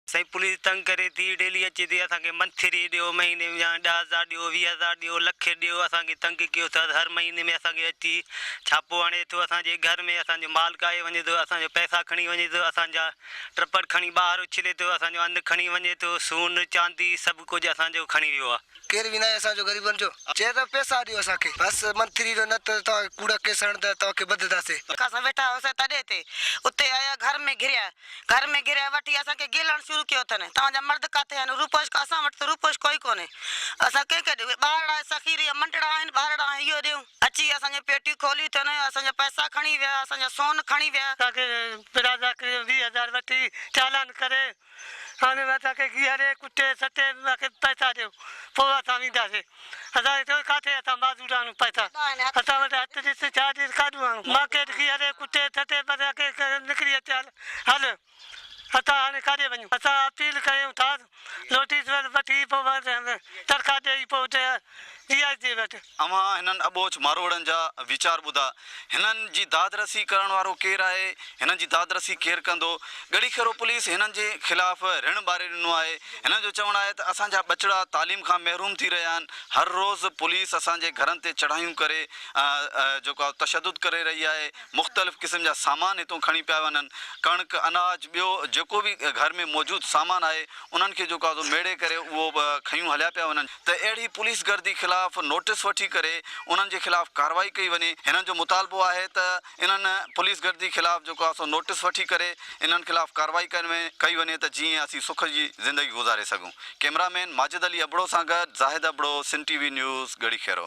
सही पुलिस तंग करे थी डेली अचे थी असांखे मंथली ॾियो महीने में 10,000 ॾियो 20,000 ॾियो लख ॾियो असांखे तंग कयो अथसि हर महीने में असांखे अची छापो हणे थो असांजे घर में असांजो माल काए वञे थो असांजो पैसा खणी वञे थो असांजा ट्रपट खणी ॿाहिरि उछले थो असांजो अंधु खणी वञे थो सोन चांदी सभु कुझु असांजो खणी वियो आहे केर बि न आहे असांजो ग़रीबनि जो चए त पैसा ॾियो असांखे बसि मंथली ॾियो न त तव्हां कूड़ा केस हणंदा तव्हांखे ॿधंदासीं असां वेठा हुआसीं तॾहिं ते उते आया घर में घिरिया वठी असांखे ॻेलण शुरू कयो अथनि तव्हांजा मर्द किथे आहिनि रूपोश असां वटि त रूपोश कोई कोन्हे असां कंहिंखे ॾियूं ॿारड़ा सखीरी मंडड़ा आहिनि ॿारड़ा इहो ॾियूं अची असांजी पेटियूं खोली अथनि असांजा पैसा खणी विया असांजा सोन खणी विया असांखे बिरादा 20,000 वठी चालान करे हाणे असांखे घीअरे कुटे सटे पैसा ॾियो पोइ असां वेंदासीं असांखे किथे असां बाज़ू आणूं पैसा असां वटि हथु ॾिस छा ॾिस काॾूं आणूं मार्केट घीअरे कुटे सटे निकिरी अचे हल असां हाणे काॾे वञूं असां अपील कयूं था नोटिस वठी पोइ तनख़्वाह ॾेई पोइ DIG वटि अवां हिननि अबोच मारोड़नि जा वीचार ॿुधा हिननि जी दादरसी करण वारो केरु आहे हिननि जी दादरसी केरु कंदो ॻड़ीखेरो पुलिस हिननि जे ख़िलाफ़ ऋण ॿारे ॾिनो आहे हिननि जो चवणु आहे त असांजा ॿचिड़ा तालीम खां महरूम थी रहिया आहिनि हर रोज़ु पुलिस असांजे घरनि ते चढ़ायूं करे जेको आहे तशदुद करे रही आहे मुख़्तलिफ़ क़िस्म जा सामान हितां खणी पिया वञनि कणिक अनाज ॿियो जेको बि घर में मौजूदु सामान आहे उन्हनि खे जेको आहे मेड़े करे उहो खयूं हलिया पिया वञनि त अहिड़ी पुलिस गर्दी ख़िलाफ़ नोटिस वठी करे उन्हनि जे ख़िलाफ़ कार्रवाई कई वञे हिननि जो मुतालबो आहे त इन्हनि पुलिस गर्दी ख़िलाफ़ जेको आहे सो नोटिस वठी करे इन्हनि ख़िलाफ़ कार्रवाई कई वञे त जीअं असीं सुख जी ज़िंदगी गुज़ारे सघूं कैमरामैन माजिद अली अबड़ो सां गॾु ज़ाहिद अबड़ो सिंध TV न्यूज़ ॻड़ीखेरो।